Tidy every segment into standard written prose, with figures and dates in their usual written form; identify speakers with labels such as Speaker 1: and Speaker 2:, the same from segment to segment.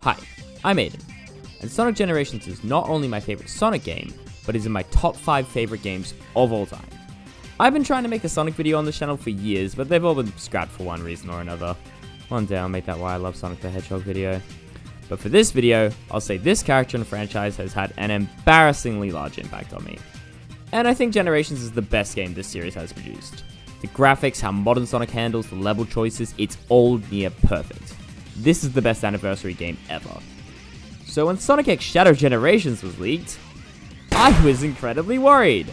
Speaker 1: Hi, I'm Aiden, and Sonic Generations is not only my favorite Sonic game, but is in my top 5 favorite games of all time. I've been trying to make a Sonic video on this channel for years, but they've all been scrapped for one reason or another. One day I'll make that Why I Love Sonic the Hedgehog video. But for this video, I'll say this character in the franchise has had an embarrassingly large impact on me. And I think Generations is the best game this series has produced. The graphics, how modern Sonic handles, the level choices, it's all near perfect. This is the best anniversary game ever. So when Sonic X Shadow Generations was leaked, I was incredibly worried.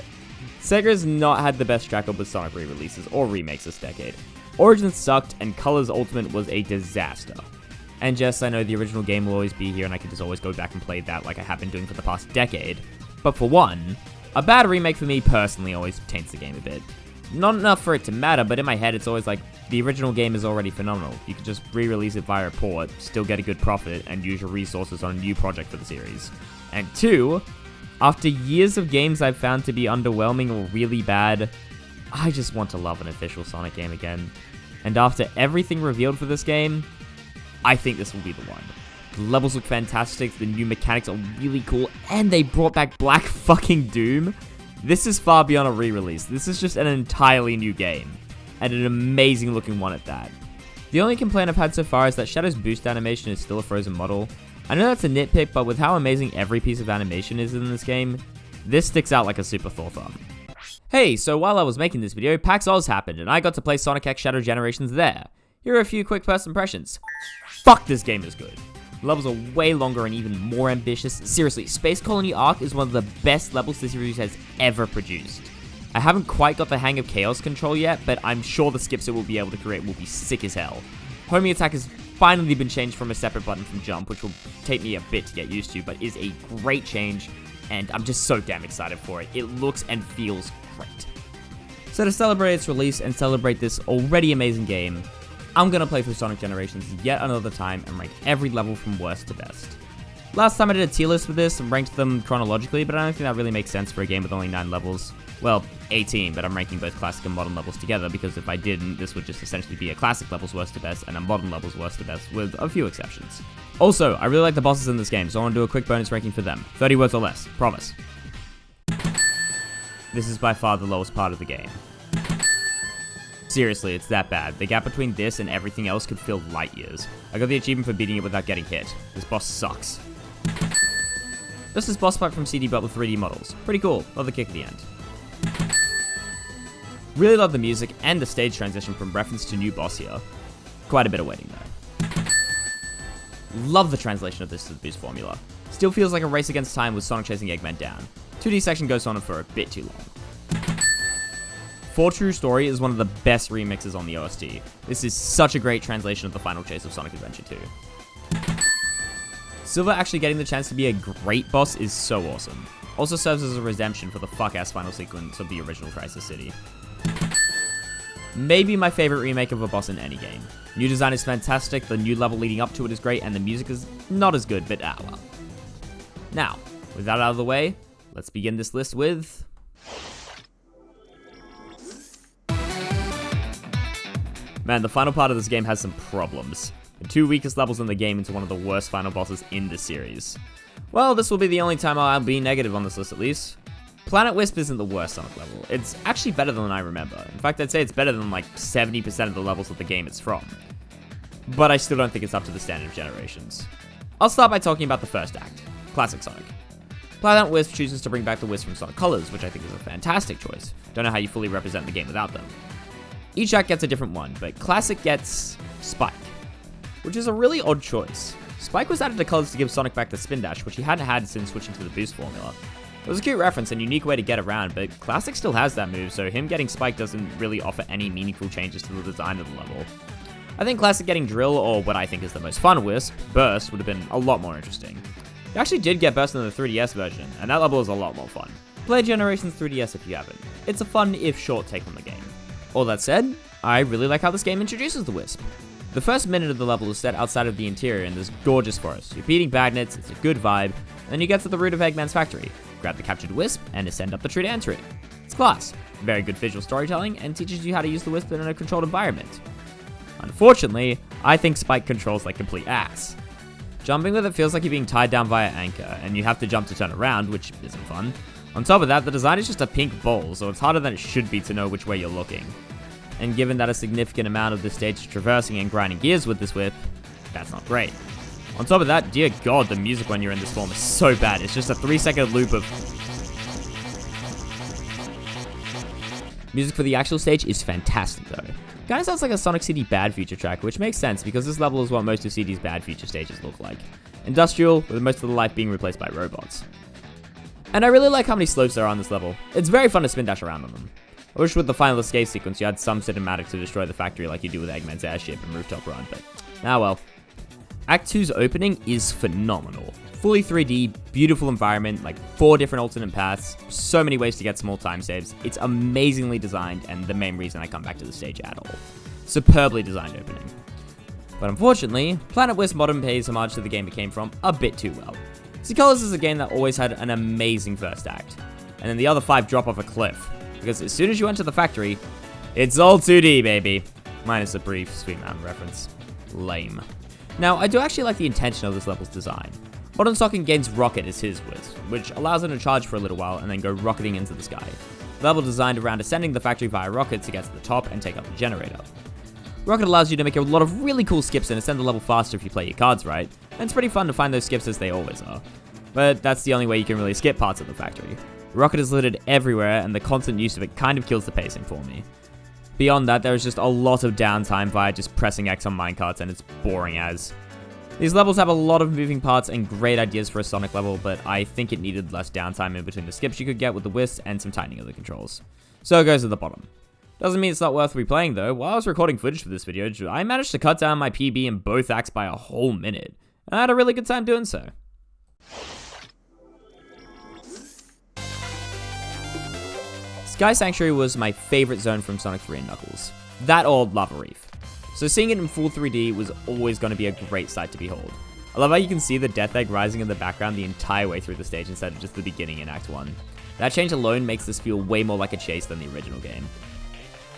Speaker 1: Sega has not had the best track record with Sonic re-releases or remakes this decade. Origins sucked and Colors Ultimate was a disaster. And yes, I know the original game will always be here and I can just always go back and play that like I have been doing for the past decade. But for one, a bad remake for me personally always taints the game a bit. Not enough for it to matter, but in my head it's always like, the original game is already phenomenal. You can just re-release it via a port, still get a good profit, and use your resources on a new project for the series. And two, after years of games I've found to be underwhelming or really bad, I just want to love an official Sonic game again. And after everything revealed for this game, I think this will be the one. The levels look fantastic, the new mechanics are really cool, and they brought back Black fucking Doom. This is far beyond a re-release. This is just an entirely new game, and an amazing looking one at that. The only complaint I've had so far is that Shadow's boost animation is still a frozen model. I know that's a nitpick, but with how amazing every piece of animation is in this game, this sticks out like a super sore thumb. Hey, so while I was making this video, PAX Oz happened, and I got to play Sonic X Shadow Generations there. Here are a few quick first impressions. Fuck, this game is good. The levels are way longer and even more ambitious. Seriously, Space Colony Arc is one of the best levels this series has ever produced. I haven't quite got the hang of Chaos Control yet, but I'm sure the skips it will be able to create will be sick as hell. Homing attack has finally been changed from a separate button from jump, which will take me a bit to get used to, but is a great change, and I'm just so damn excited for it. It looks and feels great. So to celebrate its release and celebrate this already amazing game, I'm gonna play through Sonic Generations yet another time and rank every level from worst to best. Last time I did a tier list for this and ranked them chronologically, but I don't think that really makes sense for a game with only 9 levels. Well, 18, but I'm ranking both classic and modern levels together because if I didn't, this would just essentially be a classic levels worst to best and a modern levels worst to best with a few exceptions. Also, I really like the bosses in this game, so I want to do a quick bonus ranking for them. 30 words or less, promise. This is by far the lowest part of the game. Seriously, it's that bad. The gap between this and everything else could feel light years. I got the achievement for beating it without getting hit. This boss sucks. This is boss fight from CD built with 3D models. Pretty cool. Love the kick at the end. Really love the music and the stage transition from reference to new boss here. Quite a bit of waiting though. Love the translation of this to the boost formula. Still feels like a race against time with Sonic chasing Eggman down. 2D section goes on for a bit too long. For True Story is one of the best remixes on the OST. This is such a great translation of the final chase of Sonic Adventure 2. Silver actually getting the chance to be a great boss is so awesome. Also serves as a redemption for the fuck-ass final sequence of the original Crisis City. Maybe my favorite remake of a boss in any game. New design is fantastic, the new level leading up to it is great, and the music is not as good, but well. Now, with that out of the way, let's begin this list with... Man, the final part of this game has some problems. The 2 weakest levels in the game into one of the worst final bosses in the series. Well, this will be the only time I'll be negative on this list at least. Planet Wisp isn't the worst Sonic level. It's actually better than I remember. In fact, I'd say it's better than like 70% of the levels of the game it's from. But I still don't think it's up to the standard of Generations. I'll start by talking about the first act, Classic Sonic. Planet Wisp chooses to bring back the Wisp from Sonic Colors, which I think is a fantastic choice. Don't know how you fully represent the game without them. Each act gets a different one, but Classic gets Spike, which is a really odd choice. Spike was added to Colors to give Sonic back the Spin Dash, which he hadn't had since switching to the boost formula. It was a cute reference and unique way to get around, but Classic still has that move, so him getting Spike doesn't really offer any meaningful changes to the design of the level. I think Classic getting Drill, or what I think is the most fun Wisp, Burst, would have been a lot more interesting. You actually did get Burst in the 3DS version, and that level is a lot more fun. Play Generations 3DS if you haven't. It's a fun, if short, take on the game. All that said, I really like how this game introduces the Wisp. The first minute of the level is set outside of the interior in this gorgeous forest. You're beating Bagnets, it's a good vibe, and then you get to the root of Eggman's factory, grab the captured Wisp, and ascend up the tree to enter it. It's class, very good visual storytelling, and teaches you how to use the Wisp in a controlled environment. Unfortunately, I think Spike controls like complete ass. Jumping with it feels like you're being tied down via anchor, and you have to jump to turn around, which isn't fun. On top of that, the design is just a pink ball, so it's harder than it should be to know which way you're looking. And given that a significant amount of the stage is traversing and grinding gears with this whip, that's not great. On top of that, dear god, the music when you're in this form is so bad. It's just a 3-second loop of... Music for the actual stage is fantastic though. Kinda sounds like a Sonic City Bad Future track, which makes sense because this level is what most of CD's Bad Future stages look like. Industrial, with most of the life being replaced by robots. And I really like how many slopes there are on this level. It's very fun to spin dash around on them. I wish with the final escape sequence you had some cinematic to destroy the factory like you do with Eggman's airship and Rooftop Run, but well. Act 2's opening is phenomenal. Fully 3D, beautiful environment, like 4 different alternate paths, so many ways to get small time saves. It's amazingly designed and the main reason I come back to the stage at all. Superbly designed opening. But unfortunately, Planet Wisp Modern pays homage to the game it came from a bit too well. See, Colors is a game that always had an amazing first act, and then the other 5 drop off a cliff, because as soon as you enter the factory, it's all 2D, baby. Minus a brief Sweet Mountain reference. Lame. Now, I do actually like the intention of this level's design. Modern Sonic gains Rocket as his wisp, which allows him to charge for a little while and then go rocketing into the sky. The level designed around ascending the factory via Rocket to get to the top and take out the generator. Rocket allows you to make a lot of really cool skips and ascend the level faster if you play your cards right, and it's pretty fun to find those skips as they always are. But that's the only way you can really skip parts of the factory. Rocket is littered everywhere and the constant use of it kind of kills the pacing for me. Beyond that, there is just a lot of downtime via just pressing X on minecarts and it's boring as. These levels have a lot of moving parts and great ideas for a Sonic level, but I think it needed less downtime in between the skips you could get with the Wisp and some tightening of the controls. So it goes to the bottom. Doesn't mean it's not worth replaying though. While I was recording footage for this video, I managed to cut down my PB in both acts by a whole minute, and I had a really good time doing so. Sky Sanctuary was my favorite zone from Sonic 3 and Knuckles. That or Lava Reef. So seeing it in full 3D was always going to be a great sight to behold. I love how you can see the Death Egg rising in the background the entire way through the stage instead of just the beginning in Act 1. That change alone makes this feel way more like a chase than the original game.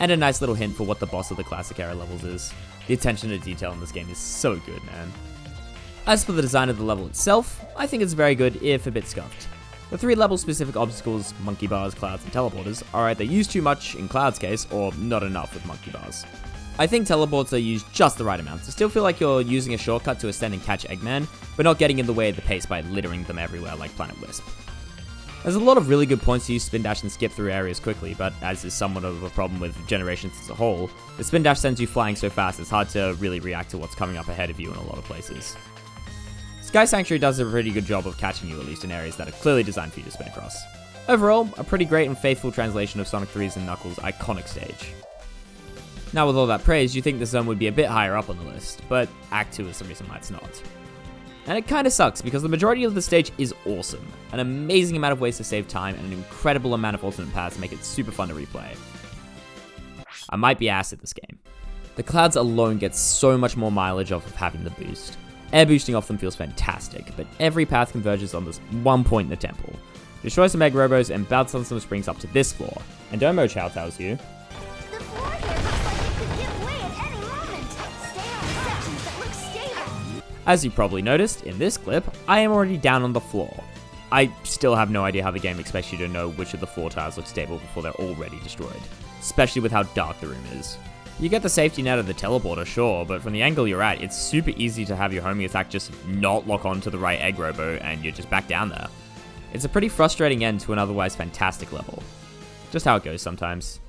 Speaker 1: And a nice little hint for what the boss of the classic era levels is. The attention to detail in this game is so good, man. As for the design of the level itself, I think it's very good, if a bit scuffed. The 3 level-specific obstacles, monkey bars, clouds, and teleporters, are either used too much in Cloud's case, or not enough with monkey bars. I think teleports are used just the right amount to still feel like you're using a shortcut to ascend and catch Eggman, but not getting in the way of the pace by littering them everywhere like Planet Wisp. There's a lot of really good points to use spin dash and skip through areas quickly, but as is somewhat of a problem with Generations as a whole, the spin dash sends you flying so fast it's hard to really react to what's coming up ahead of you in a lot of places. Sky Sanctuary does a pretty good job of catching you, at least in areas that are clearly designed for you to spin across. Overall, a pretty great and faithful translation of Sonic 3's and Knuckles' iconic stage. Now with all that praise, you'd think the zone would be a bit higher up on the list, but Act 2 is the reason why it's not. And it kinda sucks, because the majority of the stage is awesome. An amazing amount of ways to save time, and an incredible amount of alternate paths make it super fun to replay. I might be ass at this game. The clouds alone get so much more mileage off of having the boost. Air boosting off them feels fantastic, but every path converges on this one point in the temple. Destroy some egg robos and bounce on some springs up to this floor. And Domo Chow tells you,
Speaker 2: The floor here looks like it could give way at any moment. Stay on sections that look stable.
Speaker 1: As you probably noticed, in this clip, I am already down on the floor. I still have no idea how the game expects you to know which of the floor tiles look stable before they're already destroyed, especially with how dark the room is. You get the safety net of the teleporter, sure, but from the angle you're at, it's super easy to have your homing attack just not lock onto the right egg robo and you're just back down there. It's a pretty frustrating end to an otherwise fantastic level. Just how it goes sometimes.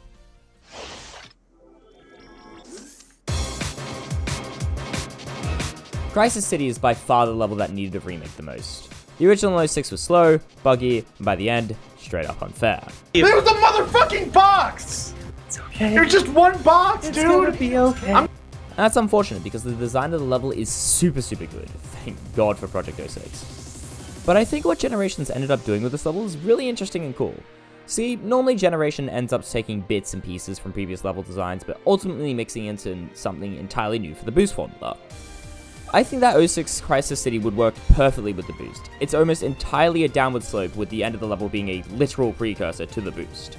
Speaker 1: Crisis City is by far the level that needed a remake the most. The original 06 was slow, buggy, and by the end, straight up unfair.
Speaker 3: There's a motherfucking box!
Speaker 4: It's okay.
Speaker 3: There's just one box,
Speaker 4: It's
Speaker 3: dude!
Speaker 4: gonna be okay.
Speaker 1: And that's unfortunate because the design of the level is super good. Thank God for Project 06. But I think what Generations ended up doing with this level is really interesting and cool. See, normally Generation ends up taking bits and pieces from previous level designs, but ultimately mixing into something entirely new for the boost formula. I think that 06 Crisis City would work perfectly with the boost. It's almost entirely a downward slope, with the end of the level being a literal precursor to the boost.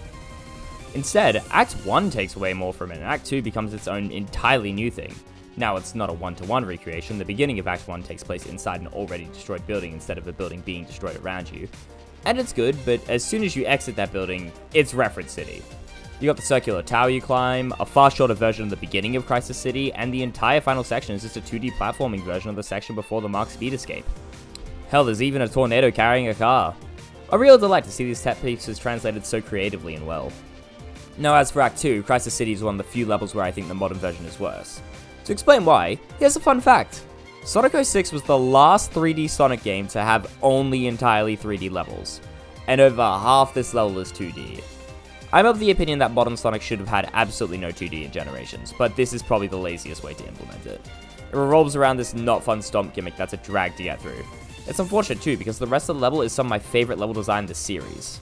Speaker 1: Instead, Act 1 takes away more from it, and Act 2 becomes its own entirely new thing. Now, it's not a one-to-one recreation. The beginning of Act 1 takes place inside an already destroyed building instead of the building being destroyed around you. And it's good, but as soon as you exit that building, it's Reference City. You got the circular tower you climb, a far shorter version of the beginning of Crisis City, and the entire final section is just a 2D platforming version of the section before the marked speed escape. Hell, there's even a tornado carrying a car. A real delight to see these set pieces translated so creatively and well. Now, as for Act 2, Crisis City is one of the few levels where I think the modern version is worse. To explain why, here's a fun fact. Sonic 06 was the last 3D Sonic game to have only entirely 3D levels, and over half this level is 2D. I'm of the opinion that modern Sonic should have had absolutely no 2D in Generations, but this is probably the laziest way to implement it. It revolves around this not fun stomp gimmick that's a drag to get through. It's unfortunate too, because the rest of the level is some of my favorite level design in the series.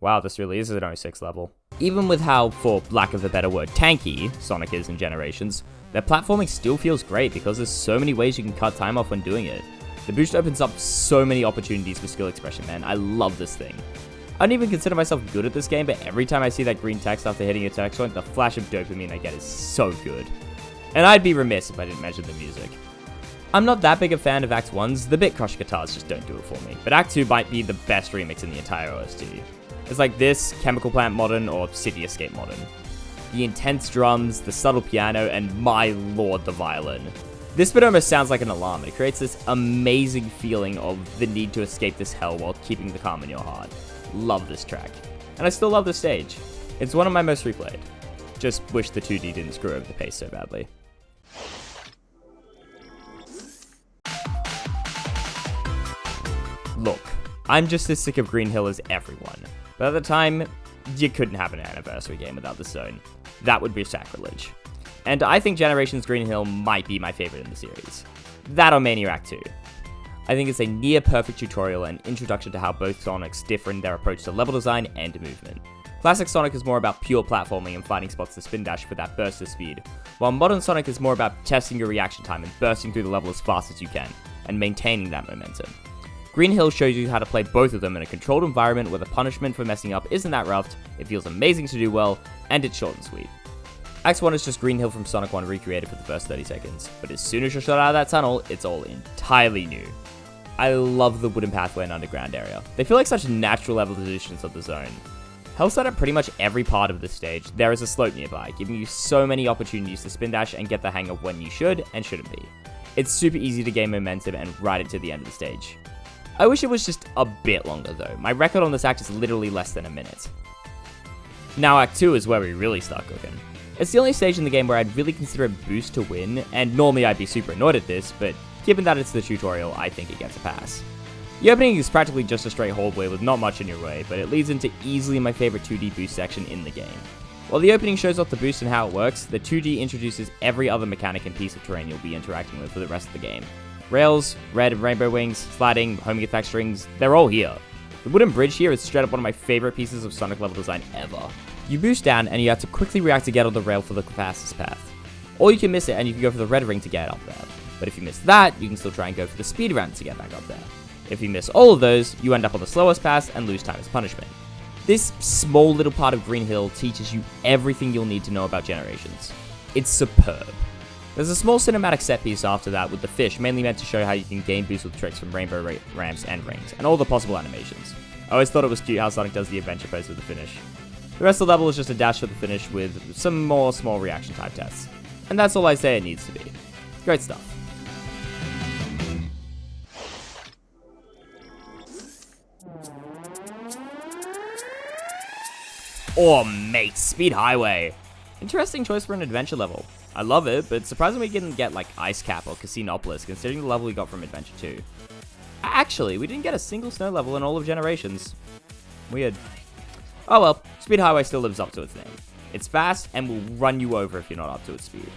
Speaker 1: Wow, this really is an 06 level. Even with how, for lack of a better word, tanky Sonic is in Generations, their platforming still feels great because there's so many ways you can cut time off when doing it. The boost opens up so many opportunities for skill expression, man. I love this thing. I don't even consider myself good at this game, but every time I see that green text after hitting a text point, the flash of dopamine I get is so good. And I'd be remiss if I didn't mention the music. I'm not that big a fan of Act 1's, the Bit Crush guitars just don't do it for me, but Act 2 might be the best remix in the entire OST. It's like this, Chemical Plant Modern, or City Escape Modern. The intense drums, the subtle piano, and my lord, the violin. This bit almost sounds like an alarm. It creates this amazing feeling of the need to escape this hell while keeping the calm in your heart. Love this track. And I still love this stage. It's one of my most replayed. Just wish the 2D didn't screw over the pace so badly. Look, I'm just as sick of Green Hill as everyone, but at the time, you couldn't have an anniversary game without this zone. That would be sacrilege. And I think Generations Green Hill might be my favorite in the series. That or Mania Act 2. I think it's a near perfect tutorial and introduction to how both Sonics differ in their approach to level design and movement. Classic Sonic is more about pure platforming and finding spots to spin dash for that burst of speed, while modern Sonic is more about testing your reaction time and bursting through the level as fast as you can, and maintaining that momentum. Green Hill shows you how to play both of them in a controlled environment where the punishment for messing up isn't that rough, it feels amazing to do well, and it's short and sweet. Act 1 is just Green Hill from Sonic 1 recreated for the first 30 seconds, but as soon as you're shot out of that tunnel, it's all entirely new. I love the wooden pathway and underground area. They feel like such natural evolutions of the zone. Hell's at pretty much every part of this stage, there is a slope nearby, giving you so many opportunities to spin dash and get the hang of when you should and shouldn't be. It's super easy to gain momentum and ride it to the end of the stage. I wish it was just a bit longer though. My record on this act is literally less than a minute. Now Act 2 is where we really start cooking. It's the only stage in the game where I'd really consider a boost to win, and normally I'd be super annoyed at this, but given that it's the tutorial, I think it gets a pass. The opening is practically just a straight hallway with not much in your way, but it leads into easily my favorite 2D boost section in the game. While the opening shows off the boost and how it works, the 2D introduces every other mechanic and piece of terrain you'll be interacting with for the rest of the game. Rails, red and rainbow wings, sliding, homing attack strings, they're all here. The wooden bridge here is straight up one of my favorite pieces of Sonic level design ever. You boost down and you have to quickly react to get on the rail for the fastest path. Or you can miss it and you can go for the red ring to get up there. But if you miss that, you can still try and go for the speed ramp to get back up there. If you miss all of those, you end up on the slowest pass and lose time as punishment. This small little part of Green Hill teaches you everything you'll need to know about Generations. It's superb. There's a small cinematic set piece after that with the fish, mainly meant to show how you can gain boost with tricks from rainbow ramps and rings, and all the possible animations. I always thought it was cute how Sonic does the adventure pose with the finish. The rest of the level is just a dash for the finish with some more small reaction type tests. And that's all I say it needs to be. Great stuff. Oh mate, Speed Highway. Interesting choice for an adventure level. I love it, but surprisingly we didn't get like Ice Cap or Casinopolis considering the level we got from Adventure 2. Actually, we didn't get a single snow level in all of Generations. Weird. Oh well, Speed Highway still lives up to its name. It's fast and will run you over if you're not up to its speed.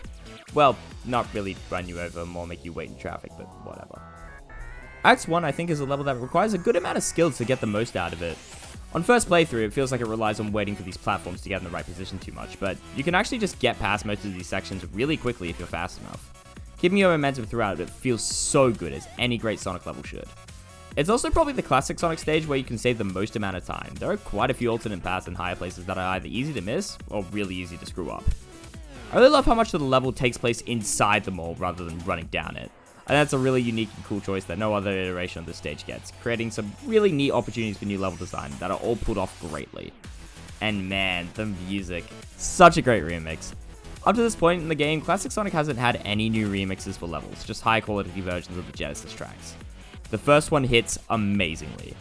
Speaker 1: Well, not really run you over, more make you wait in traffic, but whatever. Act 1 I think is a level that requires a good amount of skill to get the most out of it. On first playthrough, it feels like it relies on waiting for these platforms to get in the right position too much, but you can actually just get past most of these sections really quickly if you're fast enough. Keeping your momentum throughout it feels so good as any great Sonic level should. It's also probably the classic Sonic stage where you can save the most amount of time. There are quite a few alternate paths and higher places that are either easy to miss or really easy to screw up. I really love how much of the level takes place inside the mall rather than running down it. And that's a really unique and cool choice that no other iteration of this stage gets, creating some really neat opportunities for new level design that are all pulled off greatly. And man, the music. Such a great remix. Up to this point in the game, Classic Sonic hasn't had any new remixes for levels, just high quality versions of the Genesis tracks. The first one hits amazingly.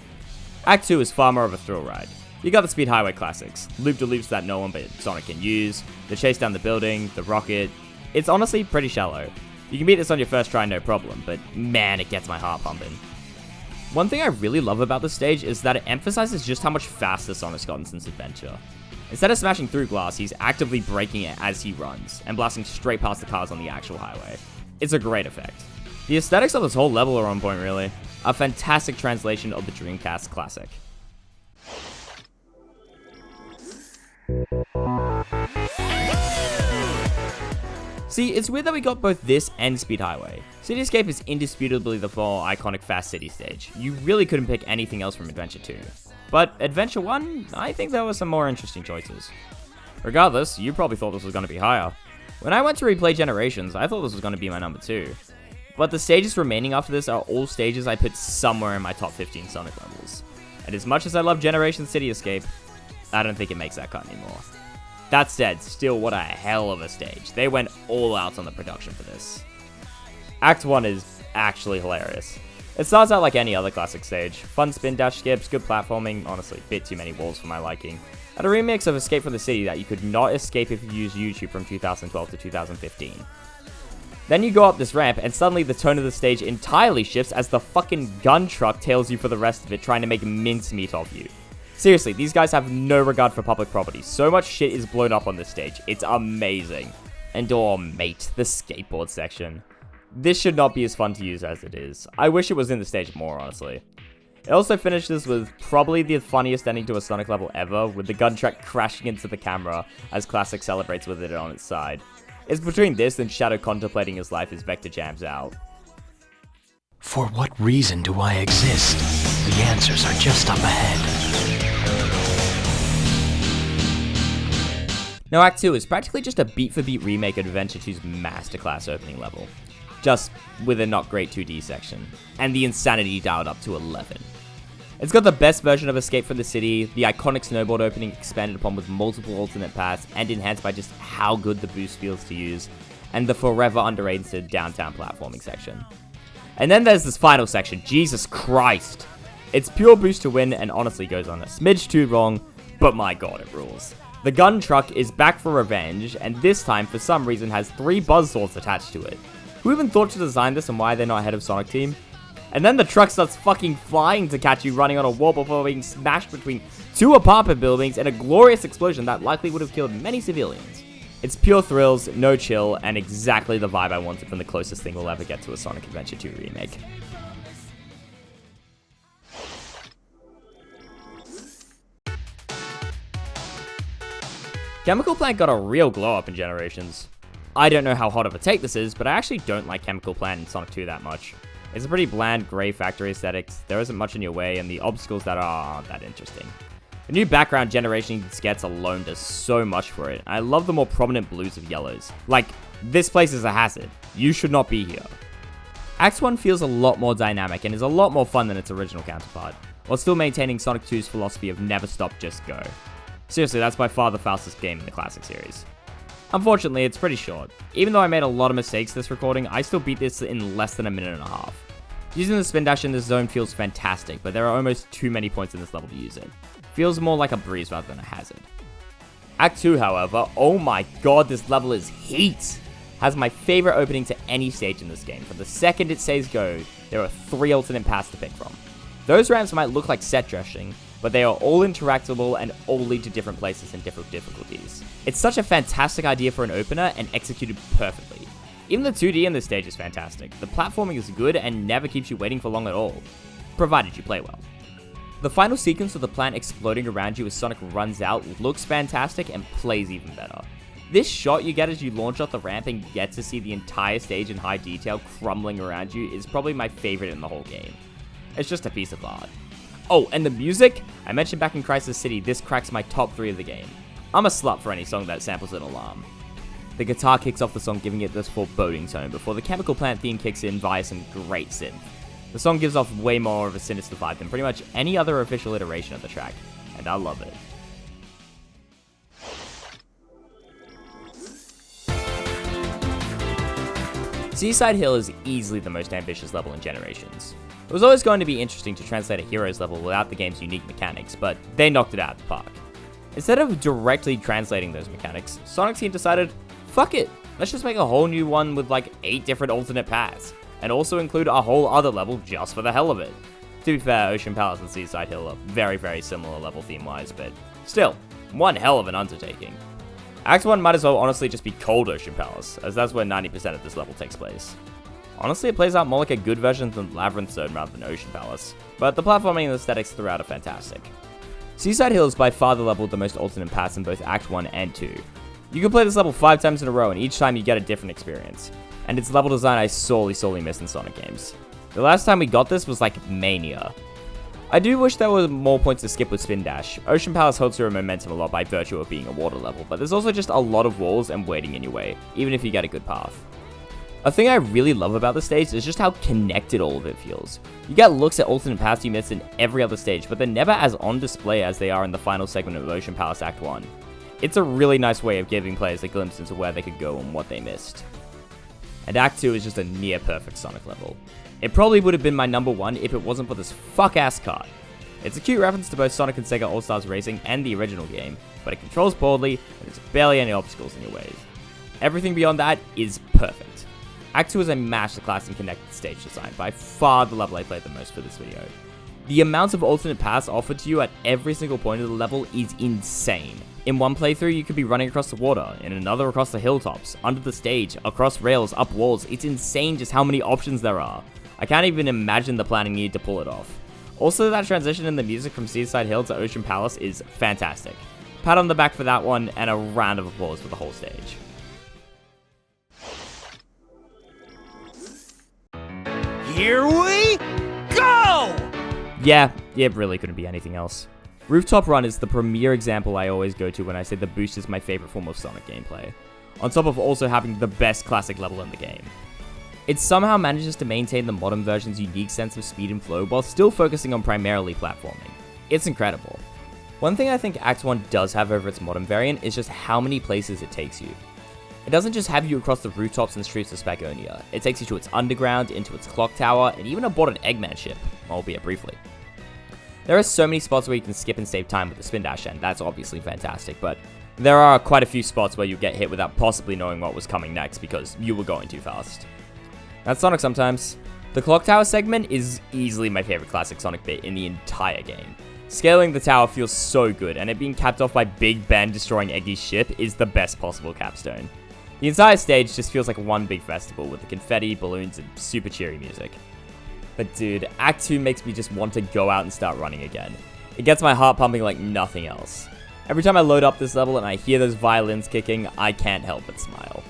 Speaker 1: Act 2 is far more of a thrill ride. You got the Speed Highway classics, loop-de-loops that no one but Sonic can use, the chase down the building, the rocket. It's honestly pretty shallow. You can beat this on your first try no problem, but man, it gets my heart pumping. One thing I really love about this stage is that it emphasizes just how much faster Sonic's gotten since Adventure. Instead of smashing through glass, he's actively breaking it as he runs, and blasting straight past the cars on the actual highway. It's a great effect. The aesthetics of this whole level are on point really. A fantastic translation of the Dreamcast classic. See, it's weird that we got both this and Speed Highway. Cityscape is indisputably the more iconic Fast City stage. You really couldn't pick anything else from Adventure 2. But Adventure 1, I think there were some more interesting choices. Regardless, you probably thought this was going to be higher. When I went to replay Generations, I thought this was going to be my number 2. But the stages remaining after this are all stages I put somewhere in my top 15 Sonic levels. And as much as I love Generations City Escape, I don't think it makes that cut anymore. That said, still what a hell of a stage. They went all out on the production for this. Act 1 is actually hilarious. It starts out like any other classic stage. Fun spin dash skips, good platforming, honestly, bit too many walls for my liking. And a remix of Escape from the City that you could not escape if you used YouTube from 2012 to 2015. Then you go up this ramp and suddenly the tone of the stage entirely shifts as the fucking gun truck tails you for the rest of it, trying to make mincemeat of you. Seriously, these guys have no regard for public property. So much shit is blown up on this stage. It's amazing. And oh mate, the skateboard section. This should not be as fun to use as it is. I wish it was in the stage more, honestly. It also finishes with probably the funniest ending to a Sonic level ever, with the gun truck crashing into the camera as Classic celebrates with it on its side. It's between this and Shadow contemplating his life as Vector jams out.
Speaker 4: For what reason do I exist? The answers are just up ahead.
Speaker 1: Now Act 2 is practically just a beat-for-beat remake of Adventure 2's masterclass opening level, just with a not great 2D section, and the insanity dialed up to 11. It's got the best version of Escape from the City, the iconic snowboard opening expanded upon with multiple alternate paths and enhanced by just how good the boost feels to use, and the forever underrated downtown platforming section. And then there's this final section, Jesus Christ! It's pure boost to win and honestly goes on a smidge too wrong, but my god it rules. The gun truck is back for revenge, and this time for some reason has 3 buzzsaws attached to it. Who even thought to design this and why they're not ahead of Sonic Team? And then the truck starts fucking flying to catch you running on a wall before being smashed between 2 apartment buildings and a glorious explosion that likely would have killed many civilians. It's pure thrills, no chill, and exactly the vibe I wanted from the closest thing we'll ever get to a Sonic Adventure 2 remake. Chemical Plant got a real glow up in Generations. I don't know how hot of a take this is, but I actually don't like Chemical Plant in Sonic 2 that much. It's a pretty bland, grey factory aesthetics, there isn't much in your way, and the obstacles that aren't that interesting. The new background Generations gets alone does so much for it. I love the more prominent blues of yellows. Like, this place is a hazard. You should not be here. Act 1 feels a lot more dynamic and is a lot more fun than its original counterpart, while still maintaining Sonic 2's philosophy of never stop, just go. Seriously, that's by far the fastest game in the classic series. Unfortunately, it's pretty short. Even though I made a lot of mistakes this recording, I still beat this in less than a minute and a half. Using the spin dash in this zone feels fantastic, but there are almost too many points in this level to use it. Feels more like a breeze rather than a hazard. Act 2, however, oh my god, this level is heat! Has my favorite opening to any stage in this game. From the second it says go, there are 3 alternate paths to pick from. Those ramps might look like set dressing, but they are all interactable and all lead to different places and different difficulties. It's such a fantastic idea for an opener and executed perfectly. Even the 2D in this stage is fantastic. The platforming is good and never keeps you waiting for long at all, provided you play well. The final sequence of the plant exploding around you as Sonic runs out looks fantastic and plays even better. This shot you get as you launch off the ramp and get to see the entire stage in high detail crumbling around you is probably my favorite in the whole game. It's just a piece of art. Oh, and the music? I mentioned back in Crisis City, this cracks my top 3 of the game. I'm a slut for any song that samples an alarm. The guitar kicks off the song, giving it this foreboding tone before the Chemical Plant theme kicks in via some great synth. The song gives off way more of a sinister vibe than pretty much any other official iteration of the track, and I love it. Seaside Hill is easily the most ambitious level in Generations. It was always going to be interesting to translate a Heroes level without the game's unique mechanics, but they knocked it out of the park. Instead of directly translating those mechanics, Sonic Team decided, fuck it, let's just make a whole new one with like 8 different alternate paths, and also include a whole other level just for the hell of it. To be fair, Ocean Palace and Seaside Hill are very similar level theme-wise, but still, one hell of an undertaking. Act 1 might as well honestly just be called Ocean Palace, as that's where 90% of this level takes place. Honestly, it plays out more like a good version than Labyrinth Zone rather than Ocean Palace, but the platforming and aesthetics throughout are fantastic. Seaside Hill is by far the level with the most alternate paths in both Act 1 and 2. You can play this level 5 times in a row, and each time you get a different experience. And it's level design I sorely miss in Sonic games. The last time we got this was like Mania. I do wish there were more points to skip with Spin Dash. Ocean Palace holds your momentum a lot by virtue of being a water level, but there's also just a lot of walls and waiting in your way, even if you get a good path. A thing I really love about this stage is just how connected all of it feels. You get looks at alternate paths you missed in every other stage, but they're never as on display as they are in the final segment of Ocean Palace Act 1. It's a really nice way of giving players a glimpse into where they could go and what they missed. And Act 2 is just a near perfect Sonic level. It probably would have been my number 1 if it wasn't for this fuck-ass cart. It's a cute reference to both Sonic and Sega All-Stars Racing and the original game, but it controls poorly and there's barely any obstacles in your way. Everything beyond that is perfect. Act 2 is a masterclass in connected stage design, by far the level I played the most for this video. The amount of alternate paths offered to you at every single point of the level is insane. In one playthrough, you could be running across the water, in another across the hilltops, under the stage, across rails, up walls. It's insane just how many options there are. I can't even imagine the planning needed to pull it off. Also, that transition in the music from Seaside Hill to Ocean Palace is fantastic. Pat on the back for that one, and a round of applause for the whole stage.
Speaker 5: Here we go!
Speaker 1: Yeah, it really couldn't be anything else. Rooftop Run is the premier example I always go to when I say the boost is my favorite form of Sonic gameplay, on top of also having the best classic level in the game. It somehow manages to maintain the modern version's unique sense of speed and flow while still focusing on primarily platforming. It's incredible. One thing I think Act 1 does have over its modern variant is just how many places it takes you. It doesn't just have you across the rooftops and streets of Spagonia, it takes you to its underground, into its clock tower, and even aboard an Eggman ship, albeit briefly. There are so many spots where you can skip and save time with the spin dash, and that's obviously fantastic, but there are quite a few spots where you get hit without possibly knowing what was coming next because you were going too fast. That's Sonic sometimes. The clock tower segment is easily my favorite classic Sonic bit in the entire game. Scaling the tower feels so good, and it being capped off by Big Ben destroying Eggy's ship is the best possible capstone. The entire stage just feels like one big festival with the confetti, balloons, and super cheery music. But dude, Act 2 makes me just want to go out and start running again. It gets my heart pumping like nothing else. Every time I load up this level and I hear those violins kicking, I can't help but smile.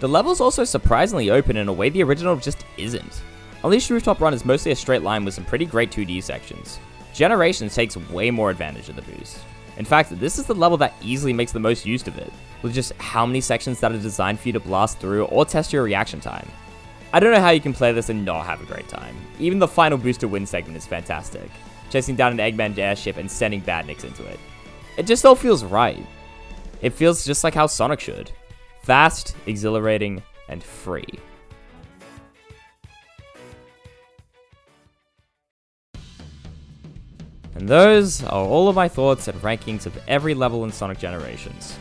Speaker 1: The level's also surprisingly open in a way the original just isn't. Unleashed Rooftop Run is mostly a straight line with some pretty great 2D sections. Generations takes way more advantage of the boost. In fact, this is the level that easily makes the most use of it, with just how many sections that are designed for you to blast through or test your reaction time. I don't know how you can play this and not have a great time. Even the final booster win segment is fantastic, chasing down an Eggman airship and sending Badniks into it. It just all feels right. It feels just like how Sonic should. Fast, exhilarating, and free. And those are all of my thoughts and rankings of every level in Sonic Generations.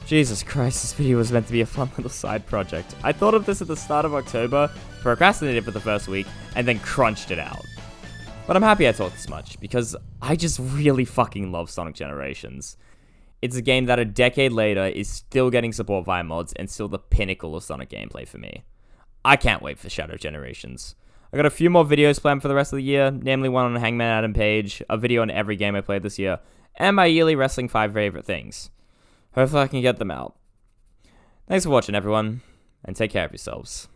Speaker 1: Jesus Christ, this video was meant to be a fun little side project. I thought of this at the start of October, procrastinated for the first week, and then crunched it out. But I'm happy I talked this much, because I just really fucking love Sonic Generations. It's a game that a decade later is still getting support via mods and still the pinnacle of Sonic gameplay for me. I can't wait for Shadow Generations. I got a few more videos planned for the rest of the year, namely one on Hangman Adam Page, a video on every game I played this year, and my yearly Wrestling 5 favorite things. Hopefully I can get them out. Thanks for watching everyone, and take care of yourselves.